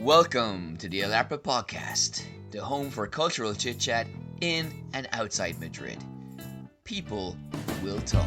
Welcome to the Alarpa Podcast, the home for cultural chit-chat in and outside Madrid. People will talk.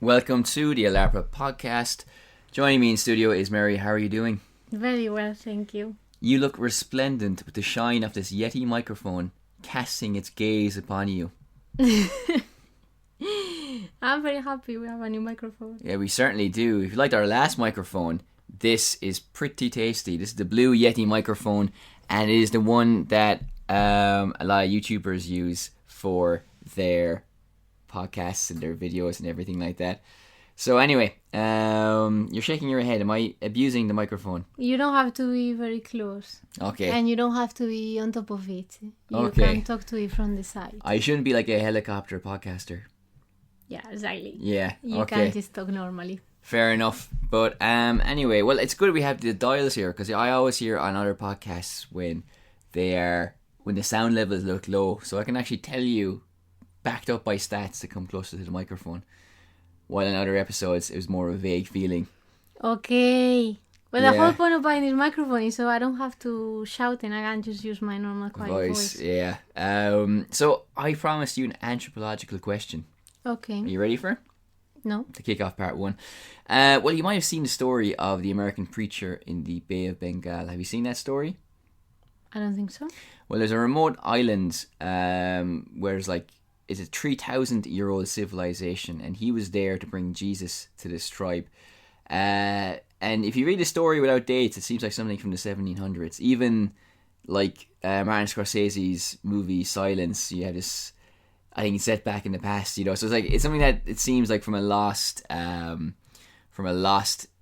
Welcome to the Alarpa Podcast. Joining me in studio is Mary. How are you doing? Very well, thank you. You look resplendent with the shine of this Yeti microphone casting its gaze upon you. I'm very happy we have a new microphone. Yeah, we certainly do. If you liked our last microphone, this is pretty tasty. This is the blue Yeti microphone, and it is the one that a lot of YouTubers use for their podcasts and their videos and everything like that. So anyway, you're shaking your head. Am I abusing the microphone? You don't have to be very close. Okay. And you don't have to be on top of it. You Okay. can talk to it from the side. I shouldn't be like a helicopter podcaster. Yeah, exactly. Yeah, You okay. can just talk normally. Fair enough. But anyway, well, it's good we have the dials here, because I always hear on other podcasts when the sound levels look low. So I can actually tell you, backed up by stats, to come closer to the microphone. While in other episodes, it was more of a vague feeling. Okay. Well, Yeah. the whole point of buying this microphone is so I don't have to shout and I can just use my normal quiet voice. Yeah. So I promised you an anthropological question. Okay. Are you ready for it? No? To kick off part one. Well, you might have seen the story of the American preacher in the Bay of Bengal. Have you seen that story? I don't think so. Well, there's a remote island where it's a 3,000-year-old civilization, and he was there to bring Jesus to this tribe. And if you read the story without dates, it seems like something from the 1700s. Even like Martin Scorsese's movie Silence, you have this, I think it's set back in the past, So it's something that it seems like from a lost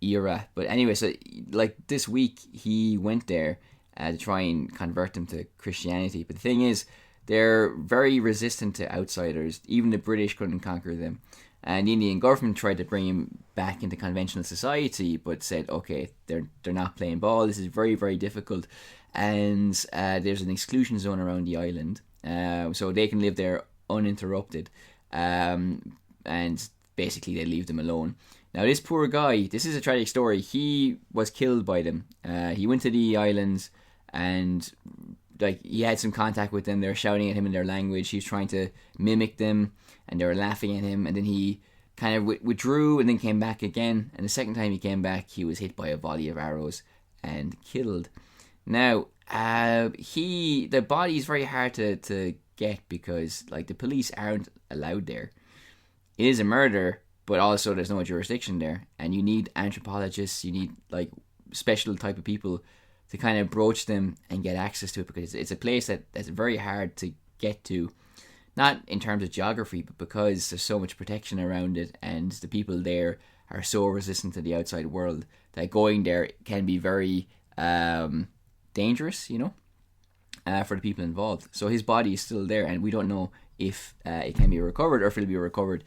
era. But anyway, so like this week he went there to try and convert them to Christianity. But the thing is, they're very resistant to outsiders. Even the British couldn't conquer them. And the Indian government tried to bring him back into conventional society, but said, okay, they're not playing ball. This is very, very difficult. And there's an exclusion zone around the island. So they can live there uninterrupted. And basically they leave them alone. Now this poor guy, this is a tragic story. He was killed by them. He went to the islands and he had some contact with them. They were shouting at him in their language. He was trying to mimic them, and they were laughing at him. And then he kind of withdrew and then came back again. And the second time he came back, he was hit by a volley of arrows and killed. Now, the body is very hard to get because the police aren't allowed there. It is a murder, but also there's no jurisdiction there. And you need anthropologists, you need special type of people to kind of broach them and get access to it, because it's a place that's very hard to get to, not in terms of geography, but because there's so much protection around it, and the people there are so resistant to the outside world that going there can be very dangerous, for the people involved. So his body is still there, and we don't know if it can be recovered or if it'll be recovered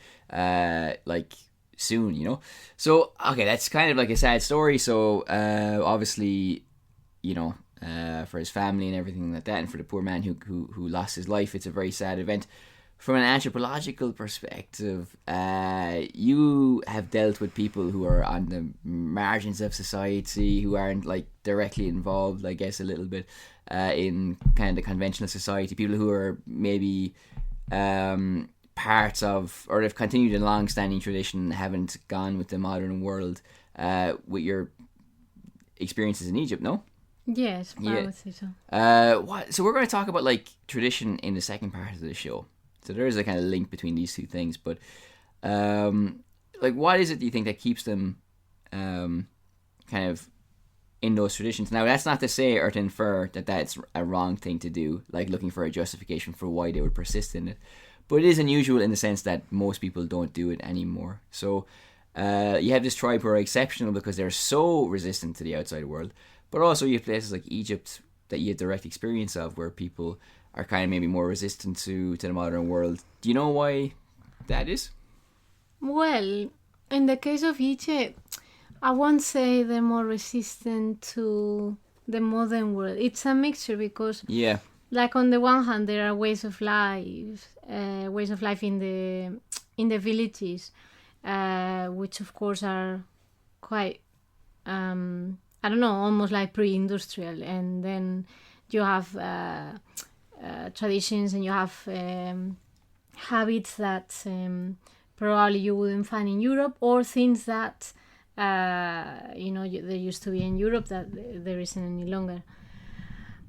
soon, So, okay, that's kind of like a sad story. So, obviously, for his family and everything like that, and for the poor man who lost his life, it's a very sad event. From an anthropological perspective, you have dealt with people who are on the margins of society, who aren't directly involved, I guess, a little bit in kind of the conventional society. People who are maybe parts of, or have continued a long-standing tradition and haven't gone with the modern world. With your experiences in Egypt, no? Yes, I would say so. So we're going to talk about tradition in the second part of the show. So there is a kind of link between these two things, but what is it, do you think, that keeps them kind of in those traditions? Now, that's not to say or to infer that that's a wrong thing to do, looking for a justification for why they would persist in it. But it is unusual in the sense that most people don't do it anymore. So You have this tribe who are exceptional because they're so resistant to the outside world, but also you have places like Egypt that you have direct experience of where people are kind of maybe more resistant to the modern world. Do you know why that is? Well, in the case of Egypt, I won't say they're more resistant to the modern world. It's a mixture because, Yeah. like on the one hand, there are ways of life in the villages, which of course are quite, I don't know, almost like pre-industrial, and then you have traditions and you have habits that probably you wouldn't find in Europe, or things that there used to be in Europe that there isn't any longer.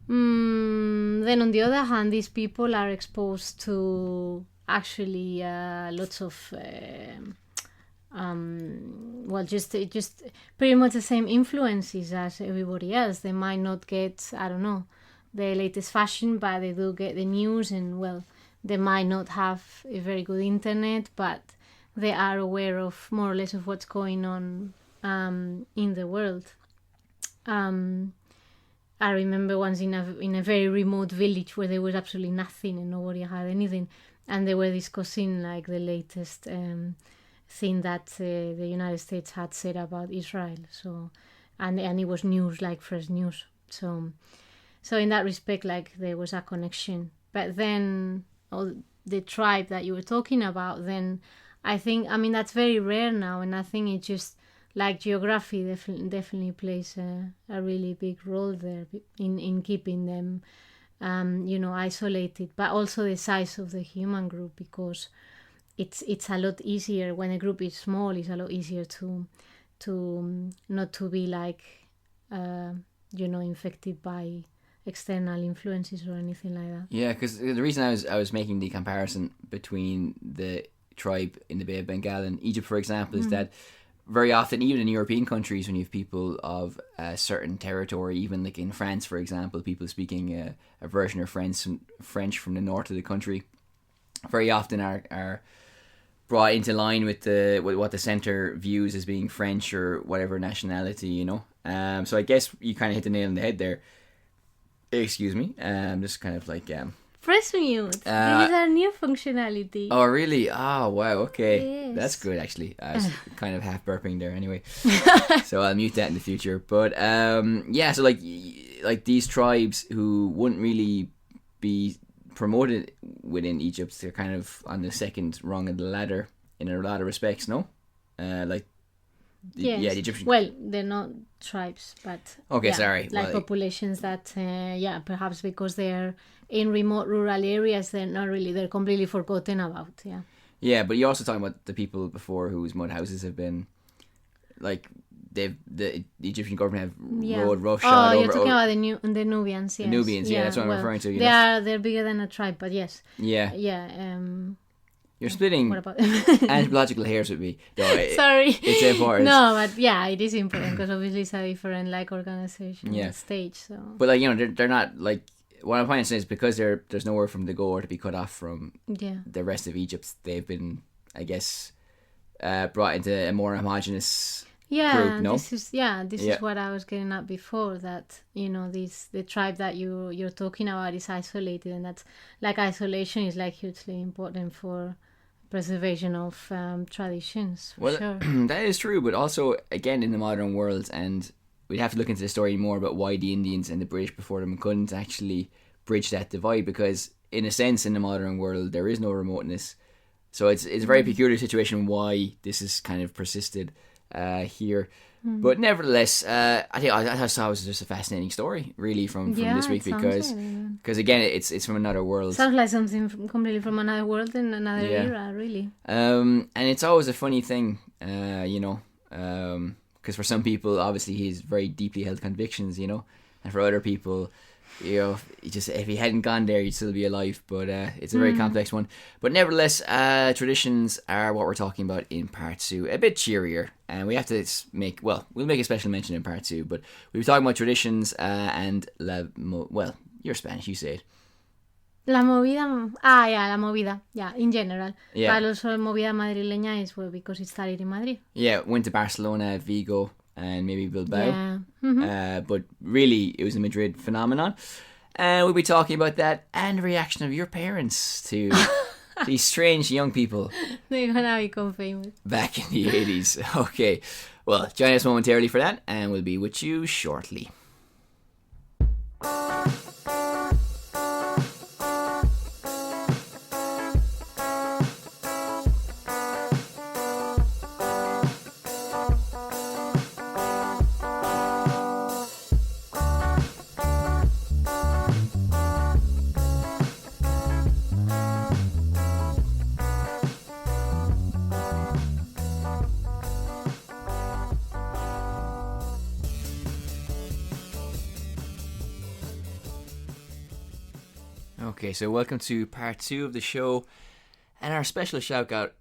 Then on the other hand, these people are exposed to actually lots of just pretty much the same influences as everybody else. They might not get, I don't know, the latest fashion, but they do get the news, and well, they might not have a very good internet, but they are aware of more or less of what's going on in the world. I remember once in a very remote village where there was absolutely nothing and nobody had anything, and they were discussing like the latest thing that the United States had said about Israel. So, and it was news, like fresh news. So in that respect, like there was a connection. But then the tribe that you were talking about, then I think, I mean, that's very rare now, and I think it just, like geography definitely plays a really big role there in keeping them, isolated, but also the size of the human group, because it's a lot easier when a group is small. It's a lot easier to not to be like, infected by external influences or anything like that. Yeah, because the reason I was making the comparison between the tribe in the Bay of Bengal and Egypt, for example, is that very often, even in European countries, when you have people of a certain territory, even like in France, for example, people speaking a version of French from the north of the country, very often are brought into line with what the centre views as being French or whatever nationality, So I guess you kind of hit the nail on the head there. Excuse me. Just kind of like... Press mute. This is our new functionality. Oh, really? Oh, wow. Okay. Yes. That's good, actually. I was kind of half burping there anyway. So I'll mute that in the future. But, so like these tribes who wouldn't really be promoted within Egypt, they're kind of on the second rung of the ladder in a lot of respects, no? Yes. Yeah, the Egyptian... Well, they're not tribes, but... Okay, sorry. Like populations that, perhaps because they're in remote rural areas, they're completely forgotten about, yeah. Yeah, but you're also talking about the people before whose mud houses have been, like, the Egyptian government have rode roughshod over... Oh, you're talking about the Nubians, yes. The Nubians, yeah, that's what I'm referring to. They're bigger than a tribe, but yes. Yeah. Yeah, You're splitting what about anthropological hairs with me. No, Sorry. It's important. No, but yeah, it is important because obviously it's a different organization stage. So, but they're not like, what I'm trying to say is because there's nowhere from the go to be cut off from the rest of Egypt. They've been, I guess, brought into a more homogenous group. No, this is what I was getting at before. That the tribe that you're talking about is isolated, and that's like isolation is like hugely important for preservation of traditions. Sure. That is true, but also again in the modern world, and we'd have to look into the story more about why the Indians and the British before them couldn't actually bridge that divide, because in a sense in the modern world there is no remoteness, so it's a very peculiar situation why this has kind of persisted here. But nevertheless, I think I thought it was just a fascinating story, really, from this week, because again, it's from another world. Sounds like something completely from another world in another era, really. And it's always a funny thing, because for some people, obviously, he's very deeply held convictions, and for other people, if he hadn't gone there, he'd still be alive. But it's a very complex one. But nevertheless, traditions are what we're talking about in part 2. A bit cheerier, and we have to we'll make a special mention in part 2. But we were talking about traditions and you're Spanish, you say it. La movida, la movida, in general. Yeah. But also movida madrileña is because it started in Madrid. Yeah, went to Barcelona, Vigo, and maybe Bilbao. Yeah. Mm-hmm. But really, it was a Madrid phenomenon. And we'll be talking about that and the reaction of your parents to these strange young people. They're gonna become famous. Back in the 80s. Okay. Well, join us momentarily for that, and we'll be with you shortly. Okay, so welcome to part 2 of the show, and our special shout out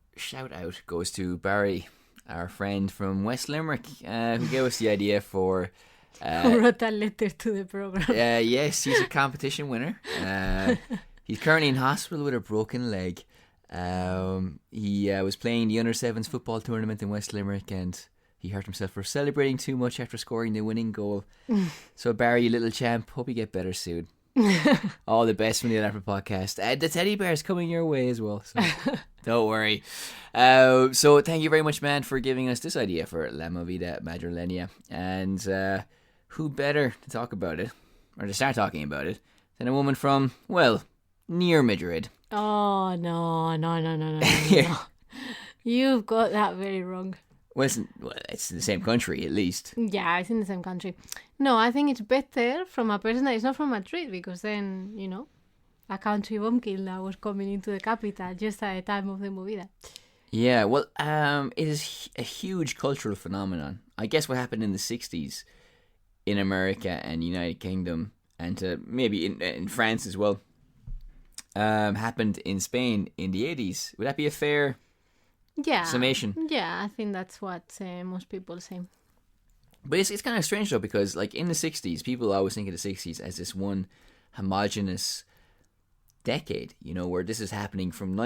goes to Barry, our friend from West Limerick, who gave us the idea for... who wrote that letter to the program. Yes, he's a competition winner. He's currently in hospital with a broken leg. He was playing the Under-7s football tournament in West Limerick, and he hurt himself for celebrating too much after scoring the winning goal. So Barry, you little champ, hope you get better soon. All the best from the Ep14 podcast. The teddy bear is coming your way as well, so don't worry. So thank you very much, man, for giving us this idea for La Movida Madrileña. And who better to talk about it, or to start talking about it, than a woman from, well, near Madrid. Oh, no. You've got that very wrong. Well, it's the same country, at least. Yeah, it's in the same country. No, I think it's better from a person that is not from Madrid, because then, a country bumpkin that was coming into the capital just at the time of the Movida. Yeah, well, it is a huge cultural phenomenon. I guess what happened in the 60s in America and United Kingdom, and maybe in France as well, happened in Spain in the 80s. Would that be a fair... summation? Yeah, I think that's what most people say. But it's kind of strange though, because like in the 60s, people always think of the 60s as this one homogenous decade, where this is happening from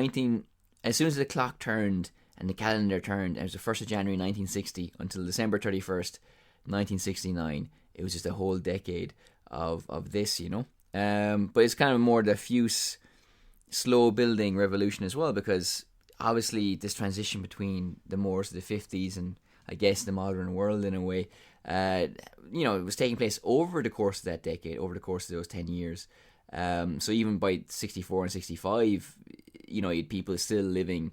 as soon as the clock turned and the calendar turned, it was the 1st of January 1960 until December 31st, 1969. It was just a whole decade of this, but it's kind of more diffuse, slow building revolution as well, because obviously this transition between the Moors of the 50s and I guess the modern world in a way, it was taking place over the course of that decade, over the course of those 10 years. So even by 64 and 65, you had people still living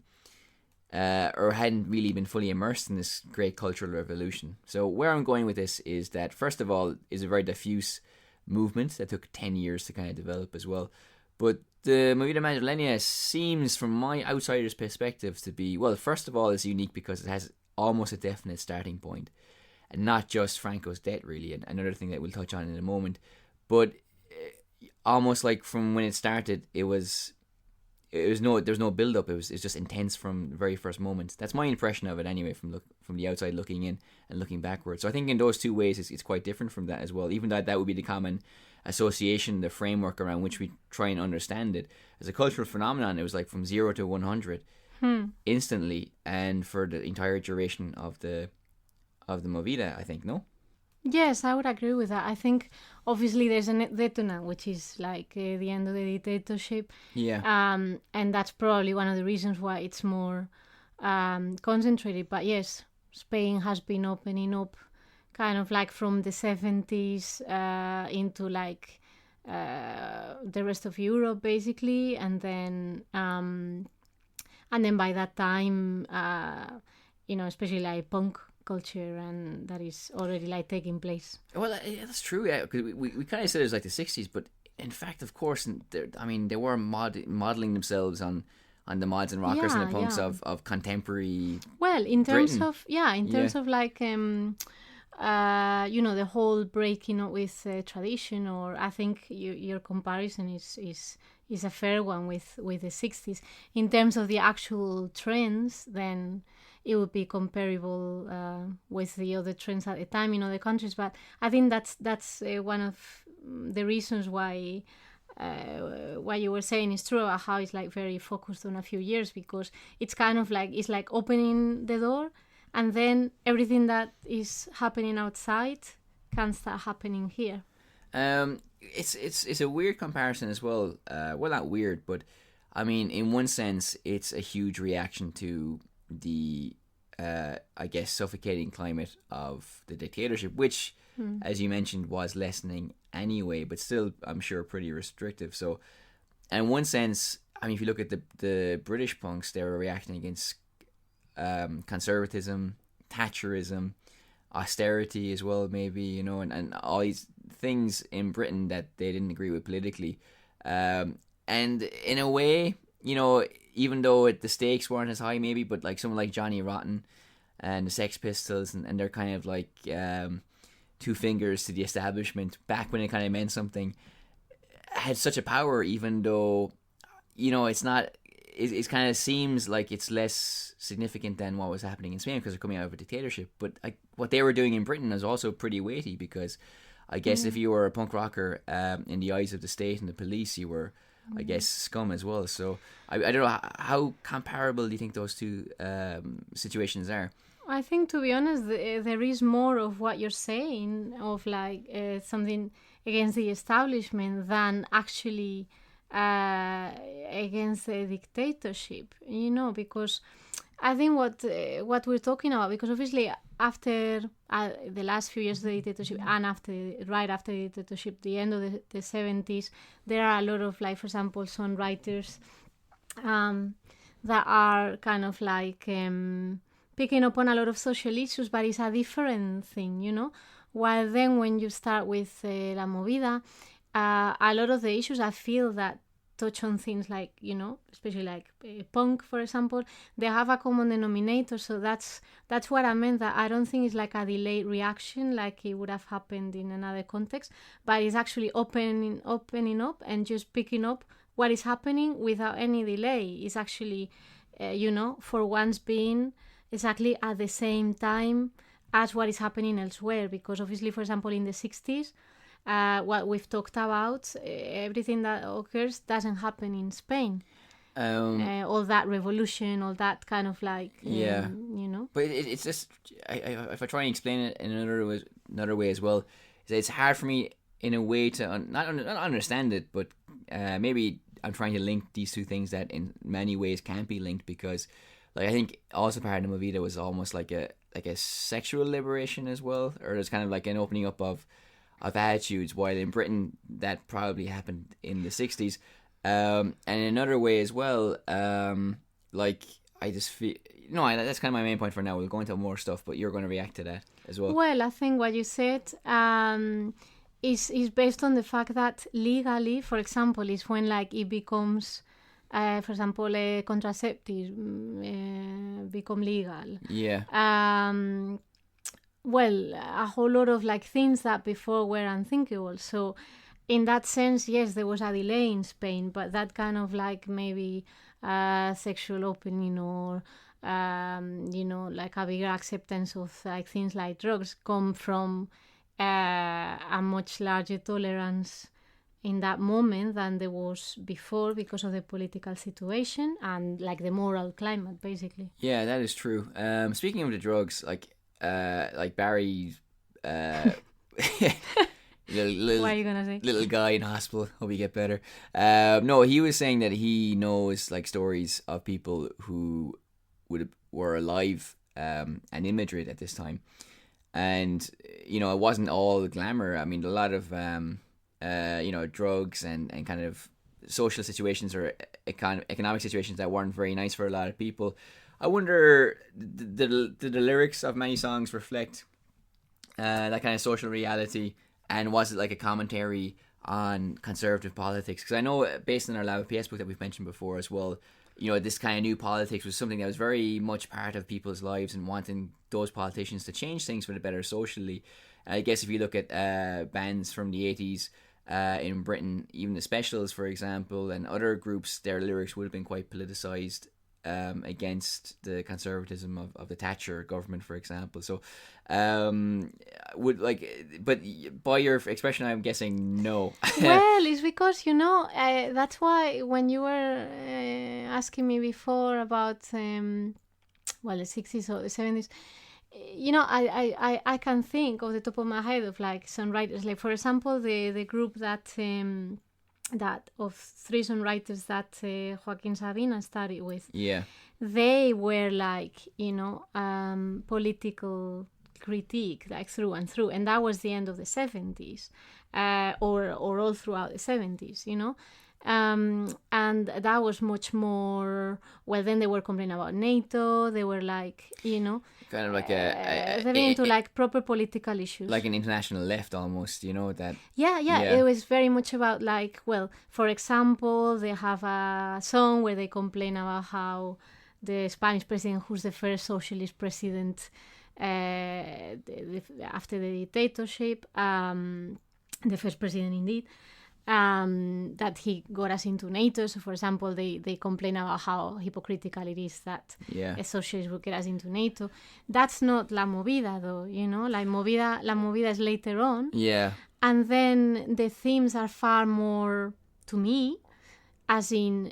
or hadn't really been fully immersed in this great cultural revolution. So where I'm going with this is that, first of all, is a very diffuse movement that took 10 years to kind of develop as well. But the Movida Madrileña seems, from my outsider's perspective, to be, well, first of all, it's unique because it has almost a definite starting point, and not just Franco's death, really, and another thing that we'll touch on in a moment, but almost like from when it started, there's no build up. It's just intense from the very first moment. That's my impression of it anyway, from the outside looking in and looking backwards. So I think in those two ways, it's quite different from that as well. Even though that would be the common association, the framework around which we try and understand it as a cultural phenomenon. It was like from 0 to 100 instantly, and for the entire duration of the Movida, I think. No. Yes, I would agree with that. I think obviously there's a detonant, which is like the end of the dictatorship. Yeah. And that's probably one of the reasons why it's more concentrated. But yes, Spain has been opening up kind of like from the 70s into like the rest of Europe, basically. And then by that time, especially like punk culture, and that is already like taking place. Well, that's true. Yeah, because we kind of said it was like the 60s, but in fact, of course, they were modeling themselves on the mods and rockers and the punks of contemporary. Well, in terms Britain. of like the whole breaking up with tradition, or I think your comparison is a fair one with the 60s. In terms of the actual trends, then it would be comparable with the other trends at the time in other countries. But I think that's one of the reasons why what you were saying is true about how it's like very focused on a few years, because it's kind of like it's like opening the door, and then everything that is happening outside can start happening here. It's a weird comparison as well. Well, not weird, but I mean, in one sense, it's a huge reaction to the, I guess, suffocating climate of the dictatorship, which, as you mentioned, was lessening anyway, but still, I'm sure, pretty restrictive. So, in one sense, I mean, if you look at the British punks, they were reacting against conservatism, Thatcherism, austerity as well, maybe, you know, and all these things in Britain that they didn't agree with politically. And in a way, you know, even though the stakes weren't as high maybe, but like someone like Johnny Rotten and the Sex Pistols, and they're kind of like two fingers to the establishment back when it kind of meant something, had such a power, even though, you know, it's not, it kind of seems like it's less significant than what was happening in Spain because they're coming out of a dictatorship. But what they were doing in Britain is also pretty weighty, because I guess if you were a punk rocker, in the eyes of the state and the police, you were, I guess, scum as well. So I don't know, how comparable do you think those two situations are? I think, to be honest, there is more of what you're saying, of like something against the establishment than actually against the dictatorship, you know, because I think what we're talking about, because obviously after the last few years of the dictatorship, and right after the dictatorship, the end of the 70s, there are a lot of, like, for example, songwriters that are kind of like picking up on a lot of social issues, but it's a different thing, you know. While then when you start with La Movida, a lot of the issues I feel that touch on things like, you know, especially like punk, for example, they have a common denominator. So that's what I meant, that I don't think it's like a delayed reaction like it would have happened in another context, but it's actually opening up and just picking up what is happening without any delay. It's actually, you know, for once being exactly at the same time as what is happening elsewhere. Because obviously, for example, in the 60s, what we've talked about, everything that occurs doesn't happen in Spain. All that revolution, all that kind of like, yeah, you know. But it's just, if I try and explain it in another way as well, it's hard for me in a way to not understand it, but maybe I'm trying to link these two things that in many ways can't be linked, because, like, I think also part of the Movida was almost like a sexual liberation as well, or there's kind of like an opening up of attitudes, while in Britain that probably happened in the 60s. And in another way as well, like, I just feel, that's kind of my main point for now. We'll go into more stuff, but you're going to react to that as well. Well, I think what you said is based on the fact that legally, for example, is when, like, it becomes, for example, contraceptives become legal. Yeah. Well, a whole lot of, like, things that before were unthinkable. So in that sense, yes, there was a delay in Spain, but that kind of, like, maybe sexual opening or, you know, like a bigger acceptance of, like, things like drugs come from a much larger tolerance in that moment than there was before, because of the political situation and, like, the moral climate, basically. Yeah, that is true. Speaking of the drugs, like Barry, What are you gonna say? Little guy in hospital, hope you get better. No, he was saying that he knows, like, stories of people who were alive and in Madrid at this time, and, you know, it wasn't all glamour. I mean, a lot of you know, drugs and kind of social situations or economic situations that weren't very nice for a lot of people. I wonder, did the lyrics of many songs reflect that kind of social reality, and was it like a commentary on conservative politics? Because I know, based on our Lava PS book that we've mentioned before as well, you know, this kind of new politics was something that was very much part of people's lives, and wanting those politicians to change things for the better socially. I guess if you look at bands from the 80s in Britain, even the Specials, for example, and other groups, their lyrics would have been quite politicised against the conservatism of the Thatcher government, for example. So, but by your expression, I'm guessing no. Well, it's because, that's why when you were asking me before about, the 60s or the 70s, I can think off the top of my head of like songwriters, like for example, the group that of 3 songwriters that Joaquin Sabina started with. Yeah. They were like, political critique, like through and through. And that was the end of the 70s, or all throughout the 70s, and that was much more, well, then they were complaining about NATO. They were like, kind of like they were into like proper political issues. Like an international left almost, that... Yeah, it was very much about like, well, for example, they have a song where they complain about how the Spanish president, who's the first socialist president after the dictatorship, the first president indeed, that he got us into NATO. So, for example, they complain about how hypocritical it is that a socialist would get us into NATO. That's not La Movida, though, like La Movida is later on. Yeah. And then the themes are far more, to me, as in,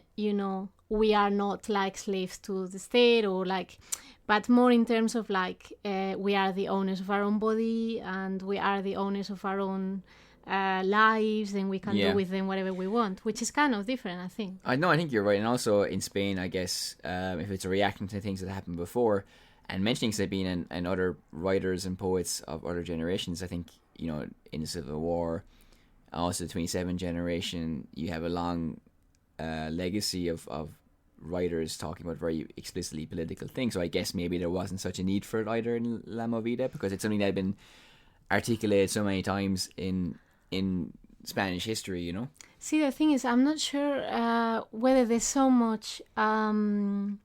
we are not like slaves to the state, or like, but more in terms of like, we are the owners of our own body, and we are the owners of our own lives, and we can do with them whatever we want, which is kind of different, I think. I think you're right. And also in Spain, I guess, if it's a reaction to things that happened before, and mentioning Sabine and other writers and poets of other generations, I think, in the Civil War, also the 27 generation, you have a long legacy of writers talking about very explicitly political things. So I guess maybe there wasn't such a need for it either in La Movida, because it's something that had been articulated so many times in Spanish history, See, the thing is, I'm not sure whether there's so much an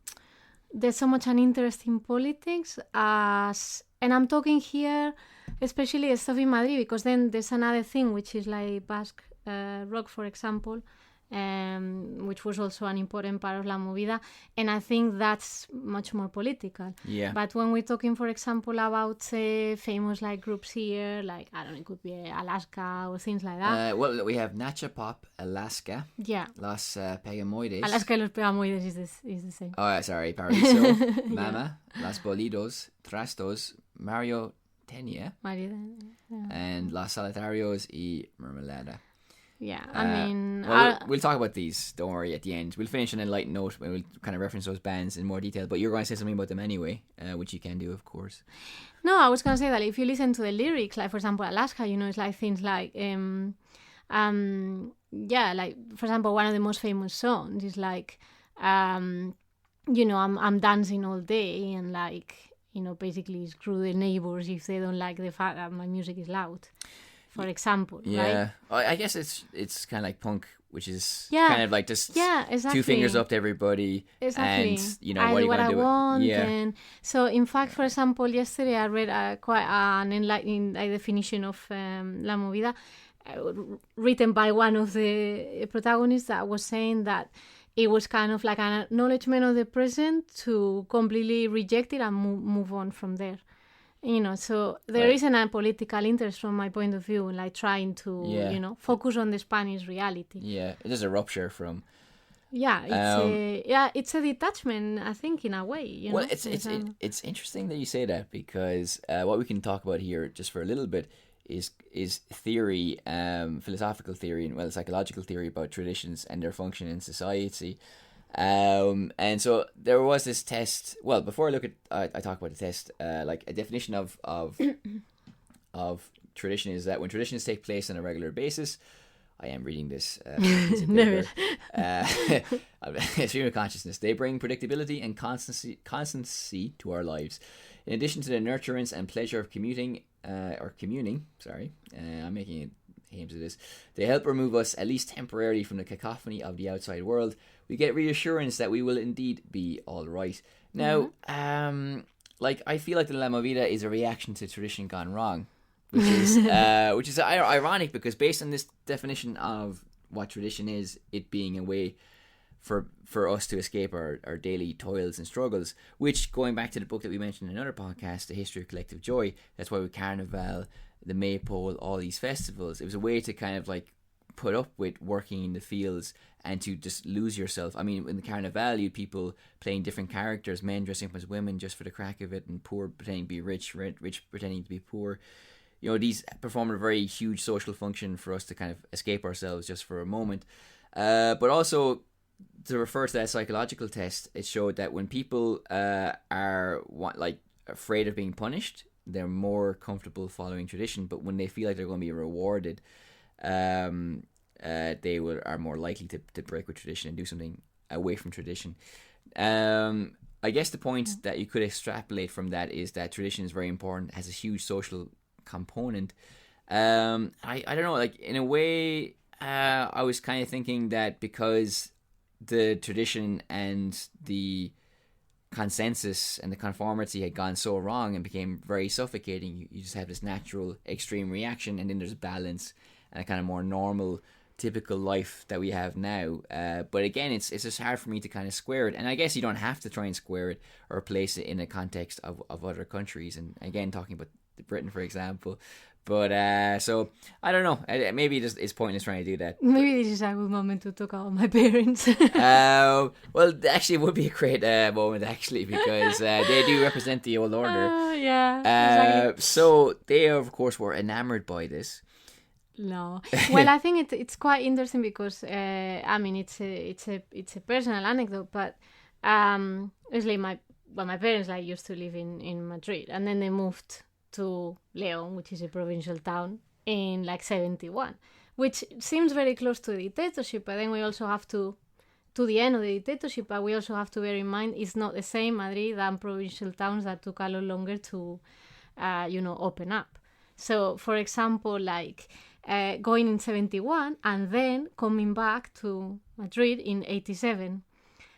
interest in politics as, and I'm talking here especially the stuff in Madrid, because then there's another thing which is like Basque rock, for example, which was also an important part of La Movida, and I think that's much more political. Yeah. But when we're talking, for example, about famous like groups here, like, I don't know, it could be Alaska or things like that. Well, we have Nacha Pop, Alaska. Yeah. Los Pegamoides. Alaska y los Pegamoides is the same. Oh, sorry, Paradiso. Mama, Los Bolidos, Trastos, Mario Tenia, and Los Solitarios y Mermelada. Yeah, I mean... we'll talk about these, don't worry, at the end. We'll finish on a light note when we'll kind of reference those bands in more detail, but you're going to say something about them anyway, which you can do, of course. No, I was going to say that if you listen to the lyrics, like, for example, Alaska, it's like things like... like, for example, one of the most famous songs is like, I'm dancing all day, and like, basically screw the neighbors if they don't like the fact that my music is loud. For example, right? I guess it's kind of like punk, which is kind of like just exactly. 2 fingers up to everybody, exactly. And I what are you going to do? Want, and so, in fact, for example, yesterday I read quite an enlightening definition of La Movida, written by one of the protagonists, that was saying that it was kind of like an acknowledgement of the present to completely reject it and move on from there. So there isn't a political interest from my point of view, like trying to, focus on the Spanish reality. Yeah, it is a rupture from... it's a detachment, I think, in a way. Well, it's interesting that you say that, because what we can talk about here just for a little bit is theory, philosophical theory, and psychological theory about traditions and their function in society. And so there was this test. Well, before I talk about the test, like a definition of tradition is that when traditions take place on a regular basis, I am reading this stream of consciousness, they bring predictability and constancy to our lives. In addition to the nurturance and pleasure of communing, I'm making it aims at this. They help remove us, at least temporarily, from the cacophony of the outside world. We get reassurance that we will indeed be all right. Now, I feel like the La Movida is a reaction to tradition gone wrong, which is ironic, because based on this definition of what tradition is, it being a way for us to escape our daily toils and struggles, which, going back to the book that we mentioned in another podcast, The History of Collective Joy, that's why we Carnival, the Maypole, all these festivals, it was a way to kind of like put up with working in the fields and to just lose yourself. I mean, in the Carnival, you had people playing different characters, men dressing up as women just for the crack of it, and poor pretending to be rich, rich pretending to be poor. You know, these performed a very huge social function for us to kind of escape ourselves just for a moment. But also, to refer to that psychological test, it showed that when people are afraid of being punished, they're more comfortable following tradition. But when they feel like they're going to be rewarded, they are more likely to break with tradition and do something away from tradition. I guess the point that you could extrapolate from that is that tradition is very important, has a huge social component. I don't know, like in a way, I was kind of thinking that because the tradition and the consensus and the conformity had gone so wrong and became very suffocating, you just have this natural extreme reaction, and then there's balance and a kind of more normal typical life that we have now. But again, it's just hard for me to kind of square it, and I guess you don't have to try and square it or place it in a context of other countries, and again talking about Britain for example. But so I don't know, maybe it's pointless trying to do that. Maybe this is a good moment to talk about my parents. Well, actually it would be a great moment actually, because they do represent the old order. Exactly. So they of course were enamored by this. No, well, I think it's quite interesting because I mean it's a personal anecdote, but obviously my parents like used to live in Madrid, and then they moved to León, which is a provincial town, in like 71, which seems very close to the dictatorship, but then we also have to the end of the dictatorship, but we also have to bear in mind it's not the same Madrid than provincial towns that took a lot longer to open up. So for example, like going in 71 and then coming back to Madrid in 87.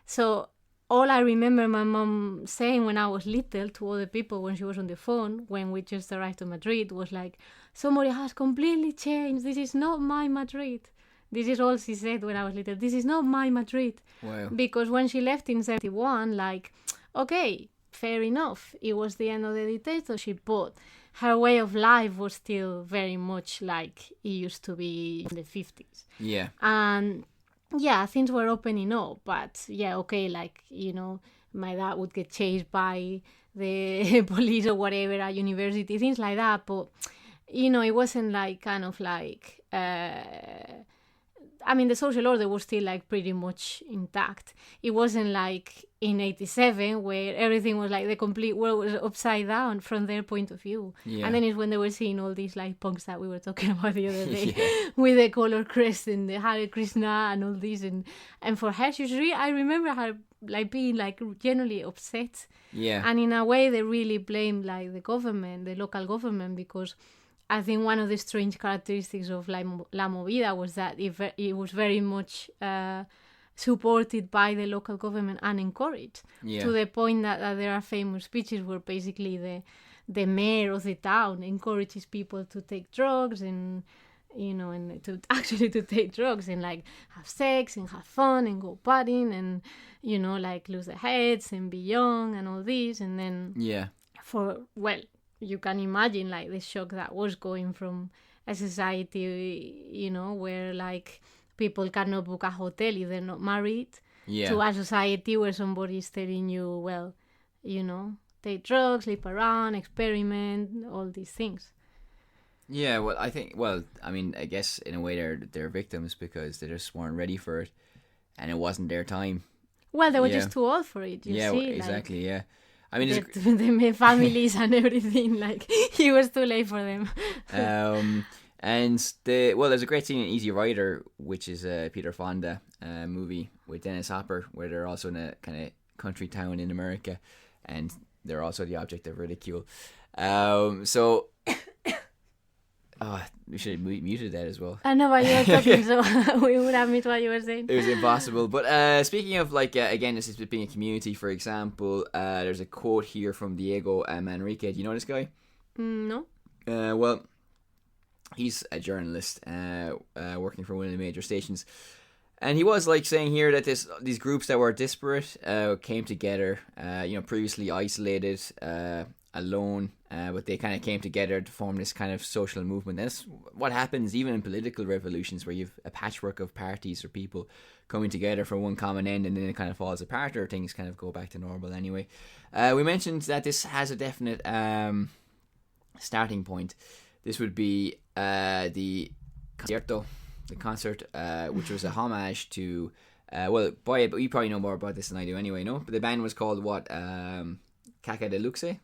So all I remember my mom saying when I was little to other people when she was on the phone, when we just arrived to Madrid, was like, somebody has completely changed. This is not my Madrid. This is all she said when I was little. This is not my Madrid. Wow. Because when she left in 71, like, okay, fair enough. It was the end of the dictatorship, but her way of life was still very much like it used to be in the 50s. Yeah. And yeah, things were opening up, but yeah, okay, like, my dad would get chased by the police or whatever at university, things like that, but, it wasn't like kind of like, I mean, the social order was still like pretty much intact. It wasn't like in 87 where everything was like the complete world was upside down from their point of view. Yeah. And then it's when they were seeing all these like punks that we were talking about the other day with the color crest and the Hare Krishna and all this. And for her, I remember her like being like generally upset. Yeah. And in a way, they really blamed like the government, the local government, because I think one of the strange characteristics of La Movida was that it was very much supported by the local government and encouraged, to the point that there are famous speeches where basically the mayor of the town encourages people to take drugs and to take drugs and like have sex and have fun and go partying and like lose their heads and be young and all this. And then you can imagine like the shock that was going from a society, where like people cannot book a hotel if they're not married, to a society where somebody is telling you, well, take drugs, sleep around, experiment, all these things. Yeah, well, I guess in a way they're victims because they just weren't ready for it, and it wasn't their time. Well, they were just too old for it. Well, exactly. Like, yeah. I mean, they made families and everything. Like, it was too late for them. And there's a great scene in Easy Rider, which is a Peter Fonda movie with Dennis Hopper, where they're also in a kind of country town in America, and they're also the object of ridicule. So. Oh, we should have muted that as well. I know, but you were talking, so we would have missed what you were saying. It was impossible. But speaking of, like, again, this is being a community, for example, there's a quote here from Diego Manrique. Do you know this guy? No. Well, he's a journalist working for one of the major stations. And he was like saying here that these groups that were disparate came together, previously isolated, alone, but they kind of came together to form this kind of social movement. That's what happens even in political revolutions, where you've a patchwork of parties or people coming together for one common end, and then it kind of falls apart, or things kind of go back to normal anyway. We mentioned that this has a definite starting point. This would be the concert, which was a homage to, but you probably know more about this than I do anyway, no? But the band was called what? Caca de Luxe?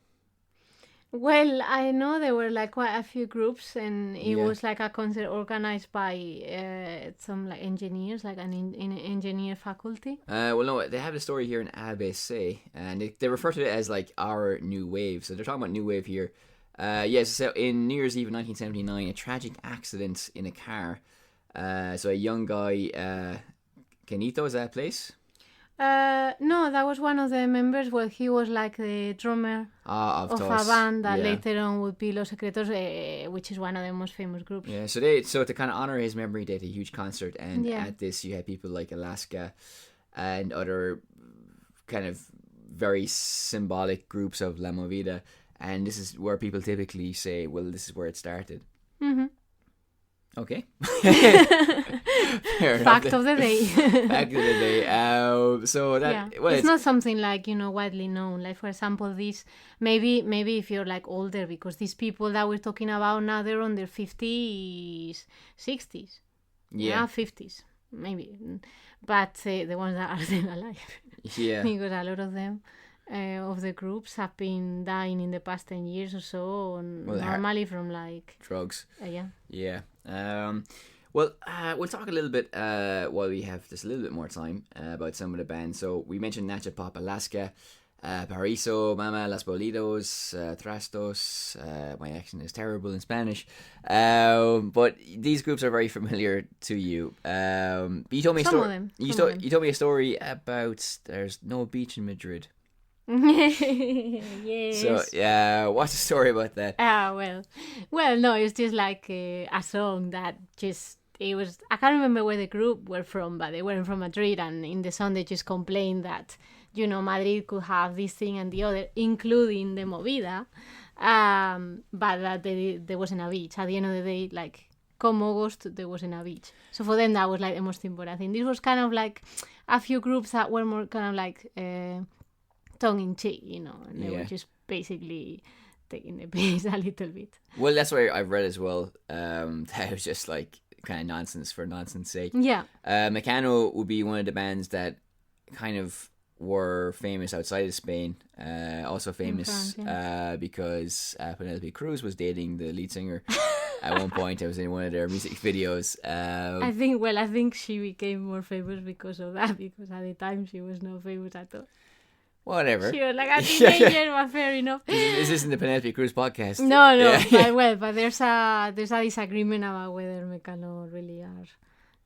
Well, I know there were like quite a few groups, and it was like a concert organized by some like engineers, like an engineer faculty. No, they have the story here in ABC, and they refer to it as like our new wave. So they're talking about new wave here. Yes, so in New Year's Eve of 1979, a tragic accident in a car. So a young guy, Kenito, is that a place? No, that was one of the members. Well, he was like the drummer of a band that later on would be Los Secretos, which is one of the most famous groups. Yeah, so to kind of honor his memory, they had a huge concert, and at this you had people like Alaska and other kind of very symbolic groups of La Movida, and this is where people typically say, well, this is where it started. Mm-hmm. Okay. Fact of the day. Fact of the day. So that it's not something like widely known. Like for example, this maybe if you're like older, because these people that we're talking about now, they're on their 50s, 60s, 50s maybe, but the ones that are still alive, because a lot of them. Of the groups have been dying in the past 10 years or so, normally from like drugs. Yeah. We'll talk a little bit while we have just a little bit more time about some of the bands. So we mentioned Nacha Pop Alaska, Paraiso, Mama, Las Bolidos, Trastos. My accent is terrible in Spanish, but these groups are very familiar to you. But you told me a story. You told me a story about there's no beach in Madrid. Yes. So what's the story about that? Well, no, it's just like a song that it was. I can't remember where the group were from, but they weren't from Madrid, and in the song they just complained that Madrid could have this thing and the other, including the Movida, but that there wasn't a beach. At the end of the day, like come August, there wasn't a beach. So for them, that was like the most important thing. This was kind of like a few groups that were more kind of like. Tongue-in-cheek, and they were just basically taking the piss a little bit. Well, that's what I've read as well. That it was just like kind of nonsense for nonsense sake. Yeah. Mecano would be one of the bands that kind of were famous outside of Spain. Also famous France, because Penelope Cruz was dating the lead singer. At one point, it was in one of their music videos. I think she became more famous because of that, because at the time she was not famous at all. Whatever. She was like a teenager, but fair enough. This isn't the Penelope Cruz podcast. No, but there's a disagreement about whether Mecano really are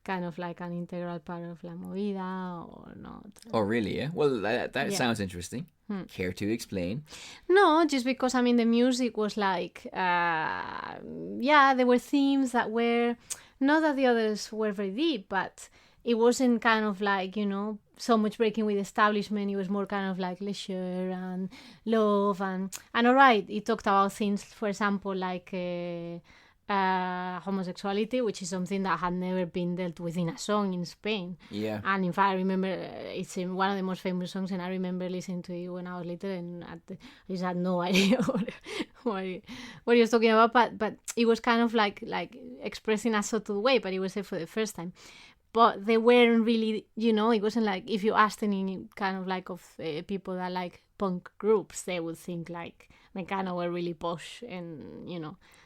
kind of like an integral part of La Movida or not. Oh, really? Yeah. Well, that sounds interesting. Care to explain? No, just because the music was like, there were themes that were not that the others were very deep, but it wasn't kind of like so much breaking with establishment. It was more kind of like leisure and love and all right, it talked about things, for example, like homosexuality, which is something that had never been dealt with in a song in Spain. Yeah. And in fact, I remember it's in one of the most famous songs, and I remember listening to it when I was little, and I just had no idea what he was talking about, but it was kind of like expressing a subtle way, but it was there for the first time. But they weren't really, it wasn't like, if you asked any kind of like of people that like punk groups, they would think like Mecano were really posh, and,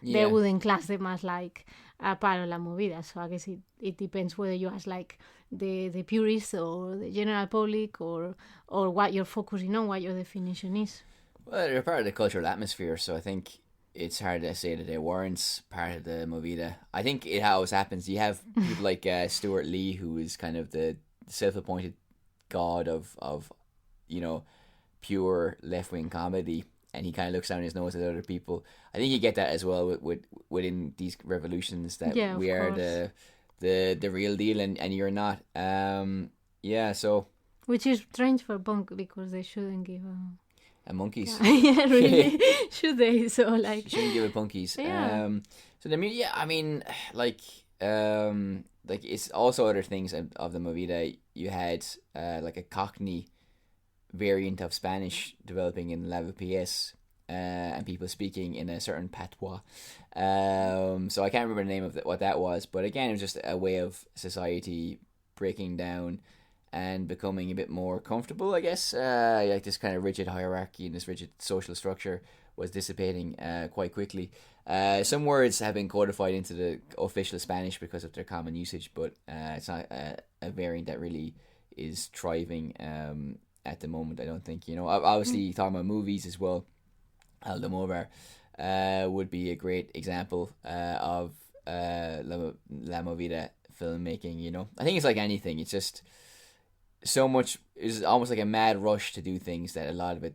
they wouldn't class them as like a part of La Movida. So I guess it depends whether you ask like the purists or the general public or what you're focusing on, what your definition is. Well, they're part of the cultural atmosphere, so I think it's hard to say that they weren't part of the Movida. I think it always happens. You have people like Stuart Lee, who is kind of the self-appointed god of pure left-wing comedy, and he kind of looks down his nose at other people. I think you get that as well within these revolutions, that we are the real deal, and you're not. Yeah, so Which is strange for punk because they shouldn't give monkeys. yeah, really. Should they? So like Shouldn't give it punkies. Yeah. So the yeah, I mean, like it's also other things of the Movida. You had like a Cockney variant of Spanish developing in Lavapiés, and people speaking in a certain patois. So I can't remember the name of what that was, but again, it was just a way of society breaking down and becoming a bit more comfortable, I guess. Like this kind of rigid hierarchy and this rigid social structure was dissipating quite quickly. Some words have been codified into the official Spanish because of their common usage, but it's not a variant that really is thriving at the moment, I don't think. You know, obviously talking about movies as well, Almodovar would be a great example of La Movida filmmaking. You know, I think it's like anything. It's just so much is almost like a mad rush to do things that a lot of it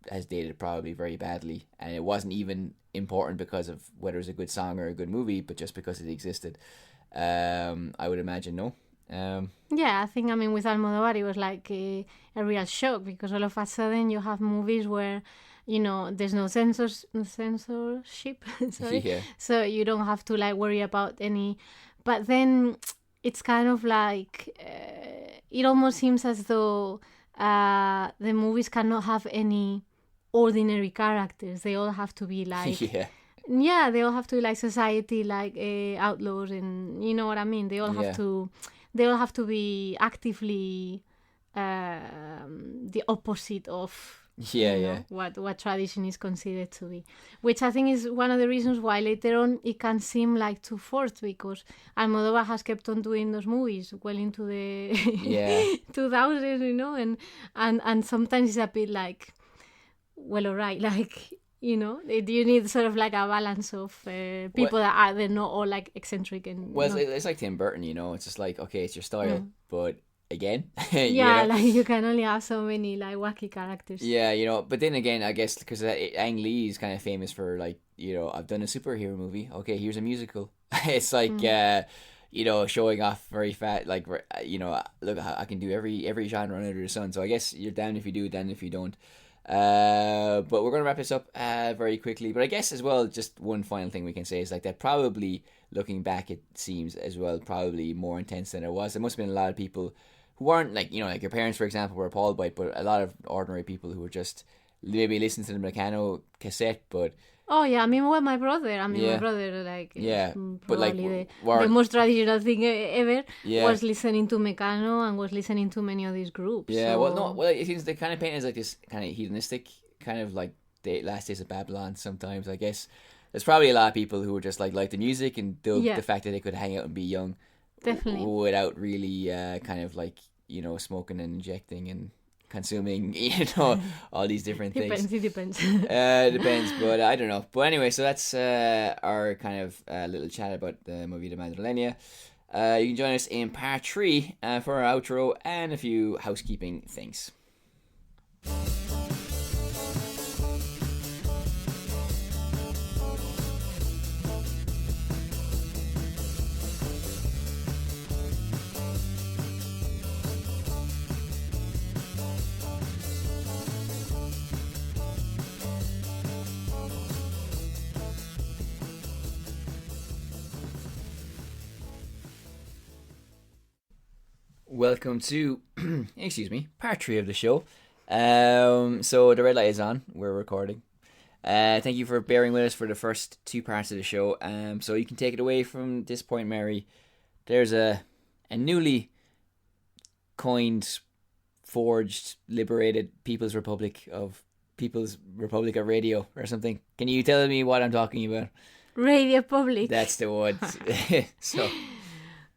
has dated probably very badly, and it wasn't even important because of whether it's a good song or a good movie, but just because it existed. I would imagine, no. Yeah, I think, I mean, with Almodovar it was like a real shock because all of a sudden you have movies where, you know, there's no censorship sorry. Yeah. So you don't have to like worry about any, but then it's kind of like it almost seems as though the movies cannot have any ordinary characters. They all have to be like they all have to be like society, like outlaws, and you know what I mean. They all have to be actively the opposite of what tradition is considered to be, which I think is one of the reasons why later on it can seem like too forced, because Almodovar has kept on doing those movies well into the 2000s, you know, and sometimes it's a bit like, well, all right, like, you know, you need sort of like a balance of people that they're not all like eccentric and it's like Tim Burton, you know. It's just like, okay, it's your style, but again, yeah, you know? Like you can only have so many like wacky characters. Yeah, you know, but then again, I guess because Ang Lee is kind of famous for, like, you know, I've done a superhero movie. Okay, here's a musical. It's like you know, showing off very fat, like, you know, look, I can do every genre under the sun. So I guess you're down if you do, down if you don't. But we're going to wrap this up very quickly. But I guess as well, just one final thing we can say is like that probably, looking back, it seems as well probably more intense than it was. There must have been a lot of people who weren't, like, you know, like your parents, for example, were appalled by it, but a lot of ordinary people who were just maybe listening to the Meccano cassette, but... Oh, yeah, I mean, well, my brother, like... Yeah, but like... The most traditional thing ever was listening to Meccano and was listening to many of these groups. Yeah, so... well, it seems they kind of paint as like this kind of hedonistic, kind of like the Last Days of Babylon sometimes, I guess. There's probably a lot of people who were just like the music and the fact that they could hang out and be young. Definitely. Without really kind of like, you know, smoking and injecting and consuming, you know, all these different things. It depends. Depends, but I don't know. But anyway, so that's our kind of little chat about the Movida Madrileña. You can join us in part 3 for our outro and a few housekeeping things. Welcome to, part 3 of the show. So the red light is on. We're recording. Thank you for bearing with us for the first 2 parts of the show. So you can take it away from this point, Mary. There's a newly coined, forged, liberated People's Republic of Radio or something. Can you tell me what I'm talking about? Radio Public. That's the one. So...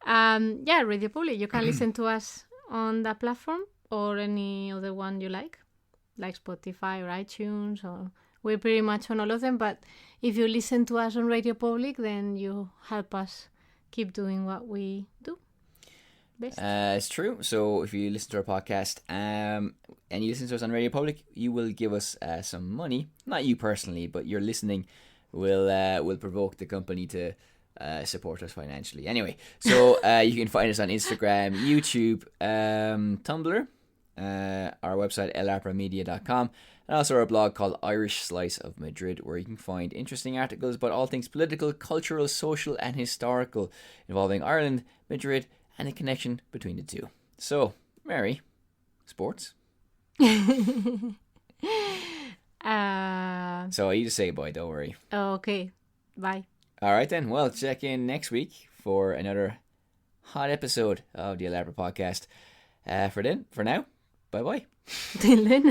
Radio Public. You can listen to us on that platform or any other one you like Spotify or iTunes, or we're pretty much on all of them. But if you listen to us on Radio Public, then you help us keep doing what we do best. It's true. So if you listen to our podcast and you listen to us on Radio Public, you will give us some money. Not you personally, but your listening will provoke the company to support us financially. Anyway, so you can find us on Instagram, YouTube, Tumblr, our website elapramedia.com, and also our blog called Irish Slice of Madrid, where you can find interesting articles about all things political, cultural, social and historical involving Ireland, Madrid, and the connection between the two. So, Mary, sports? So you just say bye, don't worry. Okay, bye. Alright then, well, check in next week for another hot episode of the Elabra Podcast. For now, bye-bye. Till then.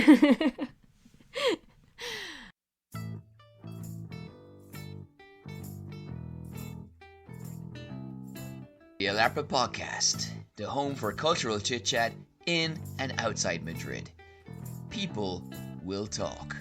The Elabra Podcast, the home for cultural chit-chat in and outside Madrid. People will talk.